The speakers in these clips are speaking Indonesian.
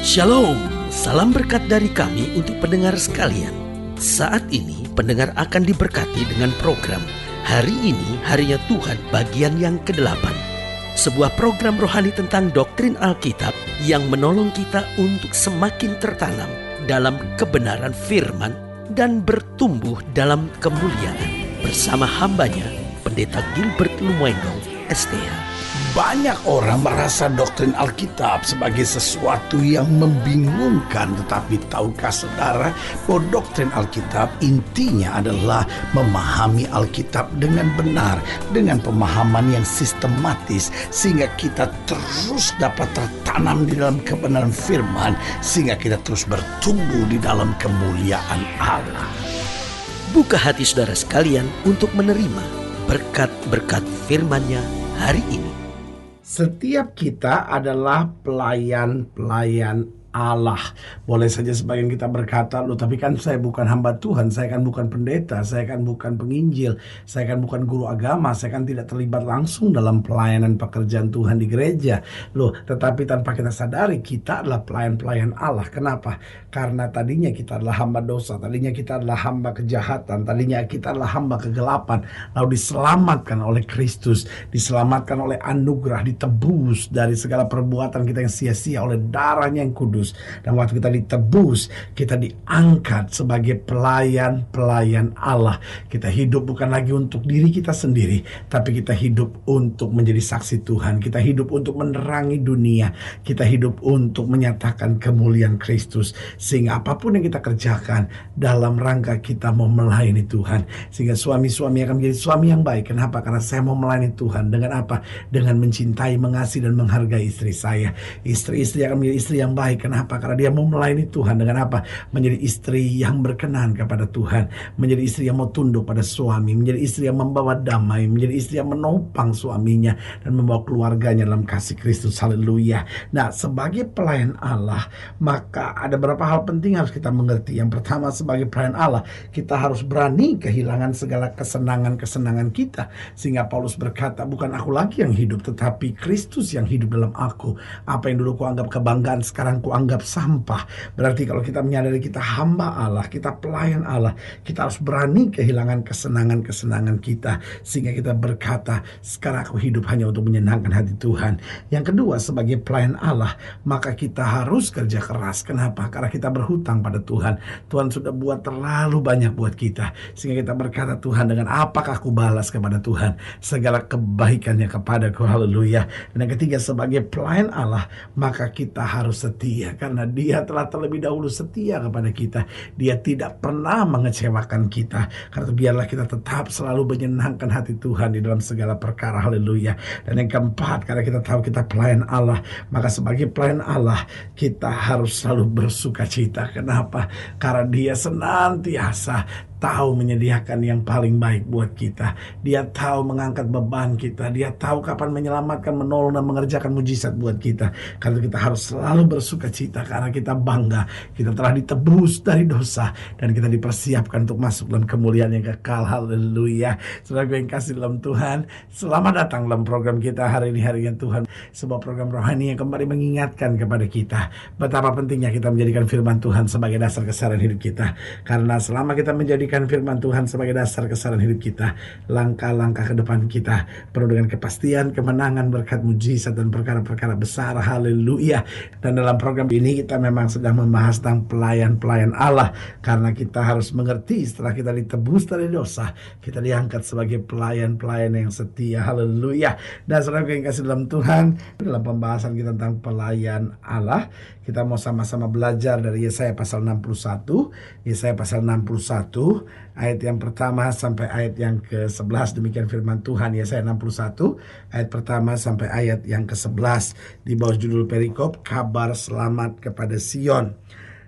Shalom, salam berkat dari kami untuk pendengar sekalian. Saat ini pendengar akan diberkati dengan program Hari Ini Harinya Tuhan bagian yang ke-8. Sebuah program rohani tentang doktrin Alkitab yang menolong kita untuk semakin tertanam dalam kebenaran firman dan bertumbuh dalam kemuliaan. Bersama hambanya, Pendeta Gilbert Lumwendong, STH. Banyak orang merasa doktrin Alkitab sebagai sesuatu yang membingungkan. Tetapi tahukah saudara bahwa doktrin Alkitab intinya adalah memahami Alkitab dengan benar, dengan pemahaman yang sistematis, sehingga kita terus dapat tertanam di dalam kebenaran firman, sehingga kita terus bertumbuh di dalam kemuliaan Allah. Buka hati saudara sekalian untuk menerima berkat-berkat firman-Nya hari ini. Setiap kita adalah pelayan-pelayan Allah. Boleh saja sebagian kita berkata, loh tapi kan saya bukan hamba Tuhan, saya kan bukan pendeta, saya kan bukan penginjil, saya kan bukan guru agama, saya kan tidak terlibat langsung dalam pelayanan pekerjaan Tuhan di gereja. Loh, tetapi tanpa kita sadari kita adalah pelayan-pelayan Allah. Kenapa? Karena tadinya kita adalah hamba dosa, tadinya kita adalah hamba kejahatan, tadinya kita adalah hamba kegelapan, lalu diselamatkan oleh Kristus, diselamatkan oleh anugerah, ditebus dari segala perbuatan kita yang sia-sia oleh darahnya yang kudus. Dan waktu kita ditebus, kita diangkat sebagai pelayan-pelayan Allah. Kita hidup bukan lagi untuk diri kita sendiri, tapi kita hidup untuk menjadi saksi Tuhan. Kita hidup untuk menerangi dunia. Kita hidup untuk menyatakan kemuliaan Kristus. Sehingga apapun yang kita kerjakan dalam rangka kita mau melayani Tuhan. Sehingga suami-suami akan menjadi suami yang baik. Kenapa? Karena saya mau melayani Tuhan. Dengan apa? Dengan mencintai, mengasihi, dan menghargai istri saya. Istri-istri akan menjadi istri yang baik. Kenapa? Karena dia mau melayani Tuhan. Dengan apa? Menjadi istri yang berkenan kepada Tuhan. Menjadi istri yang mau tunduk pada suami. Menjadi istri yang membawa damai. Menjadi istri yang menopang suaminya dan membawa keluarganya dalam kasih Kristus. Haleluya. Nah, sebagai pelayan Allah, maka ada beberapa hal penting harus kita mengerti. Yang pertama, sebagai pelayan Allah, kita harus berani kehilangan segala kesenangan-kesenangan kita. Sehingga Paulus berkata, bukan aku lagi yang hidup, tetapi Kristus yang hidup dalam aku. Apa yang dulu kuanggap kebanggaan, sekarang kuanggap sampah. Berarti kalau kita menyadari kita hamba Allah, kita pelayan Allah, kita harus berani kehilangan kesenangan-kesenangan kita, sehingga kita berkata, sekarang aku hidup hanya untuk menyenangkan hati Tuhan. Yang kedua, sebagai pelayan Allah, maka kita harus kerja keras. Kenapa? Karena kita berhutang pada Tuhan. Tuhan sudah buat terlalu banyak buat kita, sehingga kita berkata, Tuhan, dengan apakah aku balas kepada Tuhan segala kebaikannya kepadaku. Haleluya. Dan yang ketiga, sebagai pelayan Allah, maka kita harus setia, karena Dia telah terlebih dahulu setia kepada kita. Dia tidak pernah mengecewakan kita. Karena biarlah kita tetap selalu menyenangkan hati Tuhan di dalam segala perkara. Haleluya. Dan yang keempat, karena kita tahu kita pelayan Allah, maka sebagai pelayan Allah kita harus selalu bersuka cita. Kenapa? Karena Dia senantiasa tahu menyediakan yang paling baik buat kita. Dia tahu mengangkat beban kita. Dia tahu kapan menyelamatkan, menolong, dan mengerjakan mujizat buat kita. Karena kita harus selalu bersuka cita, karena kita bangga kita telah ditebus dari dosa dan kita dipersiapkan untuk masuk dalam kemuliaan yang kekal. Haleluya. Saudara yang kasih dalam Tuhan, selamat datang dalam program kita Hari Ini Harinya Tuhan. Sebuah program rohani yang kembali mengingatkan kepada kita betapa pentingnya kita menjadikan firman Tuhan sebagai dasar keseharian hidup kita. Karena selama kita menjadikan firman Tuhan sebagai dasar keseharian hidup kita, langkah-langkah ke depan kita penuh dengan kepastian, kemenangan, berkat mujizat, dan perkara-perkara besar. Haleluya. Dan dalam program ini kita memang sedang membahas tentang pelayan-pelayan Allah, karena kita harus mengerti setelah kita ditebus dari dosa, kita diangkat sebagai pelayan-pelayan yang setia. Haleluya. Dan saudara yang kasih dalam Tuhan, dalam pembahasan kita tentang pelayan Allah, kita mau sama-sama belajar dari Yesaya pasal 61. Yesaya pasal 61 ayat yang pertama sampai ayat yang ke-11. Demikian firman Tuhan. Yesaya 61 ayat pertama sampai ayat yang ke-11 di bawah judul perikop kabar selamat kepada Sion.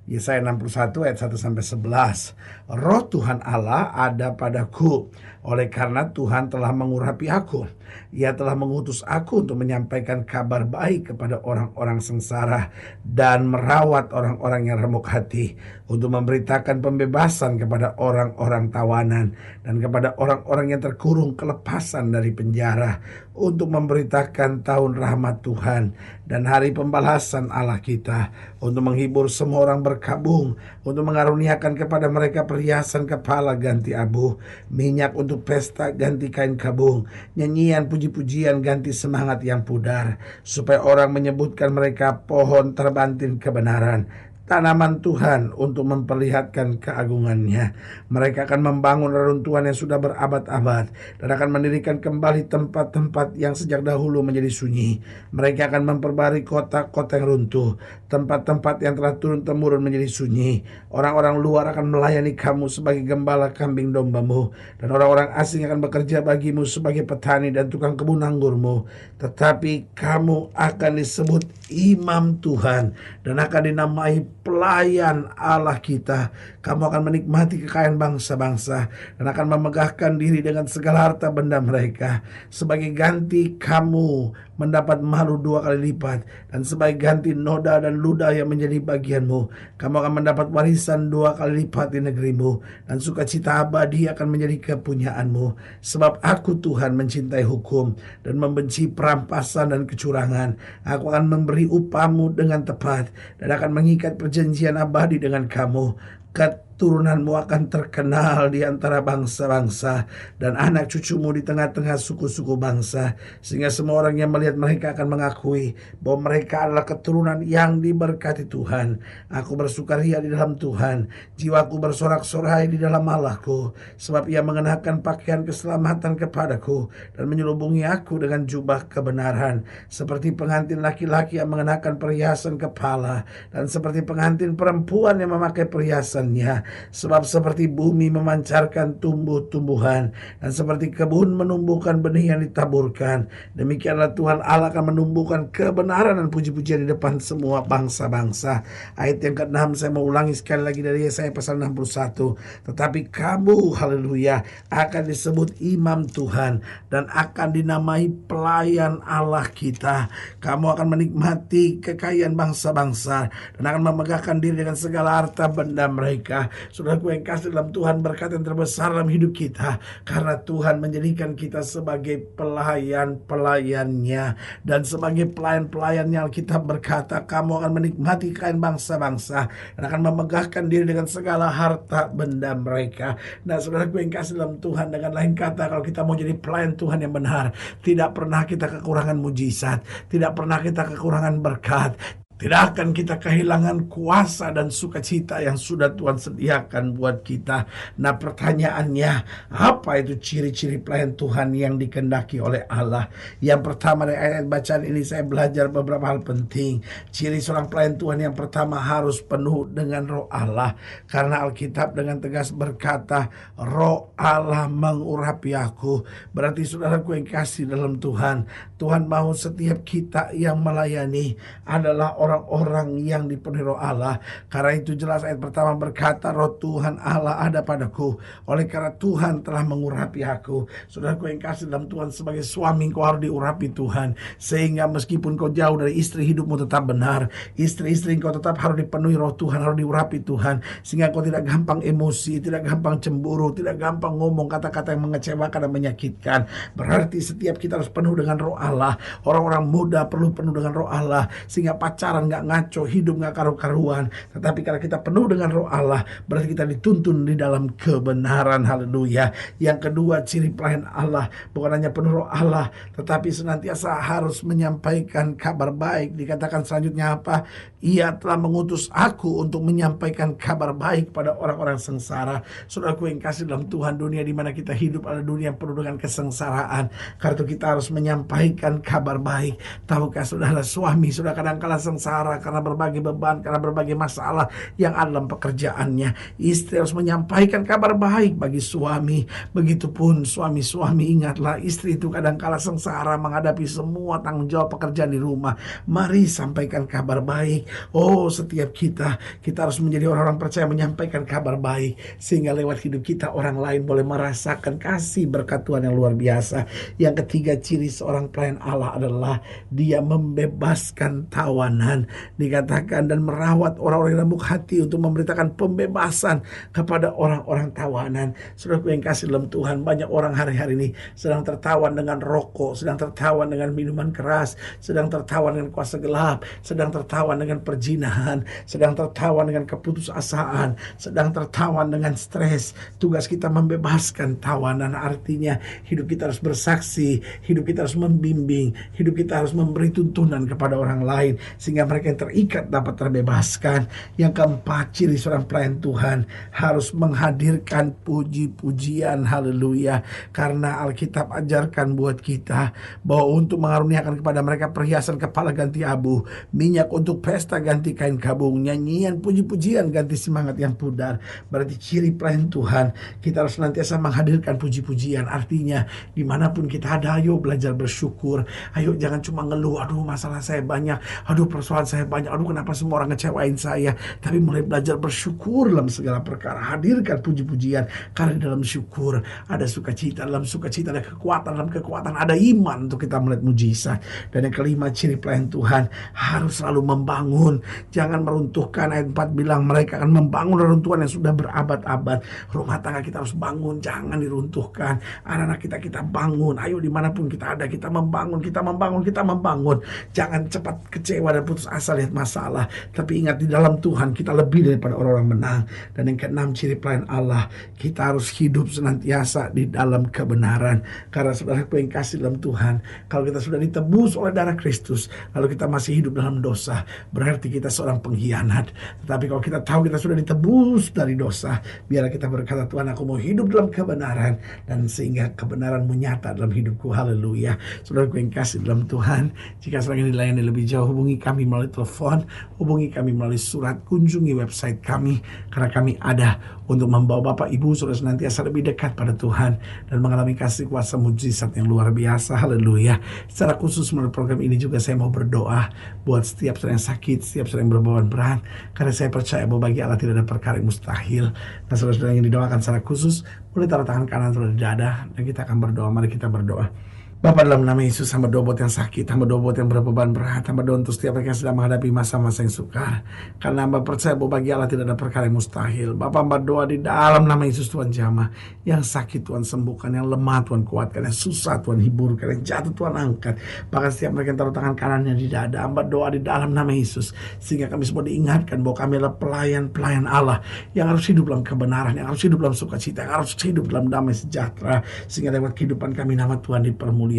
Yesaya 61 ayat 1 sampai 11. Roh Tuhan Allah ada padaku, Oleh karena Tuhan telah mengurapi aku, Ia telah mengutus aku untuk menyampaikan kabar baik kepada orang-orang sengsara dan merawat orang-orang yang remuk hati, untuk memberitakan pembebasan kepada orang-orang tawanan dan kepada orang-orang yang terkurung kelepasan dari penjara, untuk memberitakan tahun rahmat Tuhan dan hari pembalasan Allah kita, untuk menghibur semua orang berkabung, untuk mengaruniakan kepada mereka perhiasan kepala ganti abu, minyak untuk pesta ganti kain kabung, nyanyian puji-pujian ganti semangat yang pudar, supaya orang menyebutkan mereka pohon terbantin kebenaran, tanaman Tuhan untuk memperlihatkan keagungannya. Mereka akan membangun reruntuhan yang sudah berabad-abad dan akan mendirikan kembali tempat-tempat yang sejak dahulu menjadi sunyi. Mereka akan memperbarui kota-kota yang runtuh, tempat-tempat yang telah turun-temurun menjadi sunyi. Orang-orang luar akan melayani kamu sebagai gembala kambing dombamu, dan orang-orang asing akan bekerja bagimu sebagai petani dan tukang kebun anggurmu. Tetapi kamu akan disebut imam Tuhan dan akan dinamai pelayan Allah kita. Kamu akan menikmati kekayaan bangsa-bangsa dan akan memegahkan diri dengan segala harta benda mereka. Sebagai ganti kamu mendapat malu 2 kali lipat, dan sebagai ganti noda dan ludah yang menjadi bagianmu, kamu akan mendapat warisan 2 kali lipat di negerimu, dan sukacita abadi akan menjadi kepunyaanmu. Sebab aku Tuhan mencintai hukum dan membenci perampasan dan kecurangan. Aku akan memberi upahmu dengan tepat dan akan mengikat perjanjian abadi dengan kamu. Keturunanmu akan terkenal di antara bangsa-bangsa, dan anak cucumu di tengah-tengah suku-suku bangsa, sehingga semua orang yang melihat mereka akan mengakui bahwa mereka adalah keturunan yang diberkati Tuhan. Aku bersukaria di dalam Tuhan, jiwaku bersorak-sorai di dalam Allahku, sebab Ia mengenakan pakaian keselamatan kepadaku dan menyelubungi aku dengan jubah kebenaran, seperti pengantin laki-laki yang mengenakan perhiasan kepala, dan seperti pengantin perempuan yang memakai perhiasannya. Sebab seperti bumi memancarkan tumbuh-tumbuhan, dan seperti kebun menumbuhkan benih yang ditaburkan, demikianlah Tuhan Allah akan menumbuhkan kebenaran dan puji-pujian di depan semua bangsa-bangsa. Ayat yang ke-6 saya mau ulangi sekali lagi dari Yesaya pasal 61. Tetapi kamu, haleluya, akan disebut imam Tuhan dan akan dinamai pelayan Allah kita. Kamu akan menikmati kekayaan bangsa-bangsa dan akan memegahkan diri dengan segala harta benda mereka. Saudaraku yang kasih dalam Tuhan, berkat yang terbesar dalam hidup kita, karena Tuhan menjadikan kita sebagai pelayan-pelayannya, dan sebagai pelayan-pelayannya Alkitab berkata, kamu akan menikmati kekayaan bangsa-bangsa dan akan memegahkan diri dengan segala harta benda mereka. Nah, saudaraku yang kasih dalam Tuhan, dengan lain kata, kalau kita mau jadi pelayan Tuhan yang benar, tidak pernah kita kekurangan mujizat, tidak pernah kita kekurangan berkat, tidak akan kita kehilangan kuasa dan sukacita yang sudah Tuhan sediakan buat kita. Nah, pertanyaannya, apa itu ciri-ciri pelayan Tuhan yang dikehendaki oleh Allah? Yang pertama, dari ayat bacaan ini saya belajar beberapa hal penting. Ciri seorang pelayan Tuhan yang pertama, harus penuh dengan Roh Allah. Karena Alkitab dengan tegas berkata, Roh Allah mengurapi aku. Berarti saudaraku yang kasih dalam Tuhan, Tuhan mau setiap kita yang melayani adalah orang-orang yang dipenuhi Roh Allah. Karena itu jelas ayat pertama berkata, Roh Tuhan Allah ada padaku, oleh karena Tuhan telah mengurapi aku. Saudaraku yang kasih dalam Tuhan, sebagai suami kau harus diurapi Tuhan, sehingga meskipun kau jauh dari istri, hidupmu tetap benar. Istri-istri kau tetap harus dipenuhi Roh Tuhan, harus diurapi Tuhan, sehingga kau tidak gampang emosi, tidak gampang cemburu, tidak gampang ngomong kata-kata yang mengecewakan dan menyakitkan. Berarti setiap kita harus penuh dengan Roh Allah. Orang-orang muda perlu penuh dengan Roh Allah, sehingga pacaran gak ngaco, hidup gak karu-karuan. Tetapi kalau kita penuh dengan Roh Allah, berarti kita dituntun di dalam kebenaran. Haleluya. Yang kedua, ciri pelayan Allah bukan hanya penuh Roh Allah, tetapi senantiasa harus menyampaikan kabar baik. Dikatakan selanjutnya apa? Ia telah mengutus aku untuk menyampaikan kabar baik pada orang-orang sengsara. Saudaraku yang kasih dalam Tuhan, dunia di mana kita hidup adalah dunia yang penuh dengan kesengsaraan. Karena itu kita harus menyampaikan kabar baik. Tahukah saudara, suami sudah kadang kala sengsara sengsara, karena berbagai beban, karena berbagai masalah yang ada dalam pekerjaannya. Istri harus menyampaikan kabar baik bagi suami. Begitupun suami-suami, ingatlah istri itu kadang-kala sengsara menghadapi semua tanggung jawab pekerjaan di rumah. Mari sampaikan kabar baik. Oh, setiap kita harus menjadi orang-orang percaya menyampaikan kabar baik, sehingga lewat hidup kita orang lain boleh merasakan kasih berkat Tuhan yang luar biasa. Yang ketiga, ciri seorang pelayan Allah adalah dia membebaskan tawanan. Dikatakan dan merawat orang-orang yang lembut hati untuk memberitakan pembebasan kepada orang-orang tawanan. Saudaraku yang kasih dalam Tuhan, banyak orang hari-hari ini sedang tertawan dengan rokok, sedang tertawan dengan minuman keras, sedang tertawan dengan kuasa gelap, sedang tertawan dengan perzinahan, sedang tertawan dengan keputusasaan, sedang tertawan dengan stres. Tugas kita membebaskan tawanan, artinya hidup kita harus bersaksi, hidup kita harus membimbing, hidup kita harus memberi tuntunan kepada orang lain sehingga mereka yang terikat dapat terbebaskan. Yang keempat, ciri seorang pelayan Tuhan harus menghadirkan puji-pujian. Haleluya. Karena Alkitab ajarkan buat kita bahwa untuk mengaruniakan kepada mereka perhiasan kepala ganti abu, minyak untuk pesta ganti kain kabung, nyanyian puji-pujian ganti semangat yang pudar. Berarti ciri pelayan Tuhan, kita harus senantiasa menghadirkan puji-pujian. Artinya dimanapun kita ada, ayo belajar bersyukur. Ayo jangan cuma ngeluh, aduh masalah saya banyak, aduh persoalan saya banyak, aduh kenapa semua orang ngecewain saya. Tapi mulai belajar bersyukur dalam segala perkara. Hadirkan puji-pujian, karena dalam syukur ada sukacita, dalam sukacita ada kekuatan, dalam kekuatan ada iman untuk kita melihat mujizat. Dan yang kelima, ciri pelayan Tuhan harus selalu membangun, jangan meruntuhkan. Ayat 4 bilang mereka akan membangun reruntuhan yang sudah berabad-abad. Rumah tangga kita harus bangun, jangan diruntuhkan. Anak-anak kita bangun. Ayo dimanapun kita ada, kita membangun, kita membangun, kita membangun. Jangan cepat kecewa dan putus asa lihat masalah, tapi ingat di dalam Tuhan kita lebih daripada orang-orang menang. Dan yang keenam, ciri pelayan Allah, kita harus hidup senantiasa di dalam kebenaran. Karena saudaraku yang kasih dalam Tuhan, kalau kita sudah ditebus oleh darah Kristus lalu kita masih hidup dalam dosa, berarti kita seorang pengkhianat. Tetapi kalau kita tahu kita sudah ditebus dari dosa, biarlah kita berkata, Tuhan aku mau hidup dalam kebenaran, dan sehingga kebenaran menyata dalam hidupku. Haleluya. Saudaraku yang kasih dalam Tuhan, jika saudara ingin dilayani lebih jauh, hubungi kami melalui telepon, hubungi kami melalui surat, kunjungi website kami, karena kami ada untuk membawa Bapak Ibu saudara senantiasa lebih dekat pada Tuhan dan mengalami kasih kuasa mujizat yang luar biasa. Haleluya. Secara khusus melalui program ini juga saya mau berdoa buat setiap saudara yang sakit, setiap saudara yang berbeban berat, karena saya percaya bahwa bagi Allah tidak ada perkara yang mustahil. Nah, saudara-saudara yang didoakan secara khusus, boleh taruh tangan kanan saudara di dada dan kita akan berdoa. Mari kita berdoa. Bapa, dalam nama Yesus, hamba doa buat yang sakit, hamba doa buat yang berbeban berat, hamba doa untuk setiap mereka yang sedang menghadapi masa-masa yang sukar. Karena hamba percaya bahwa bagi Allah tidak ada perkara yang mustahil. Bapa, hamba doa di dalam nama Yesus, Tuhan jamah. Yang sakit Tuhan sembuhkan, yang lemah Tuhan kuatkan, yang susah Tuhan hiburkan, yang jatuh Tuhan angkat. Bahkan setiap mereka yang taruh tangan kanannya di dada, hamba doa di dalam nama Yesus, sehingga kami semua diingatkan bahwa kami adalah pelayan-pelayan Allah yang harus hidup dalam kebenaran, yang harus hidup dalam sukacita, yang harus hidup dalam damai sejahtera, sehingga lewat kehidupan kami nama Tuhan dipermuliakan.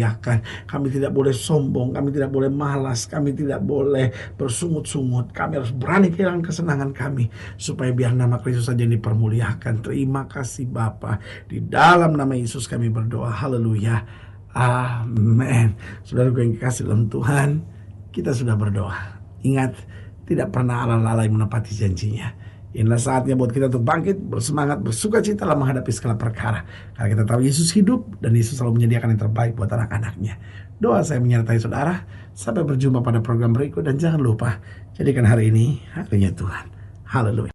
Kami tidak boleh sombong, kami tidak boleh malas, kami tidak boleh bersungut-sungut. Kami harus berani kehilangan kesenangan kami, supaya biar nama Kristus saja yang dipermuliakan. Terima kasih Bapa. Di dalam nama Yesus kami berdoa. Haleluya. Amin. Saudaraku yang dikasih dalam Tuhan, kita sudah berdoa. Ingat, tidak pernah Allah lalai menepati janjinya. Inilah saatnya buat kita untuk bangkit, bersemangat, bersukacita dalam menghadapi segala perkara. Karena kita tahu Yesus hidup dan Yesus selalu menyediakan yang terbaik buat anak-anaknya. Doa saya menyertai saudara. Sampai berjumpa pada program berikut, dan jangan lupa jadikan hari ini harinya Tuhan. Haleluya.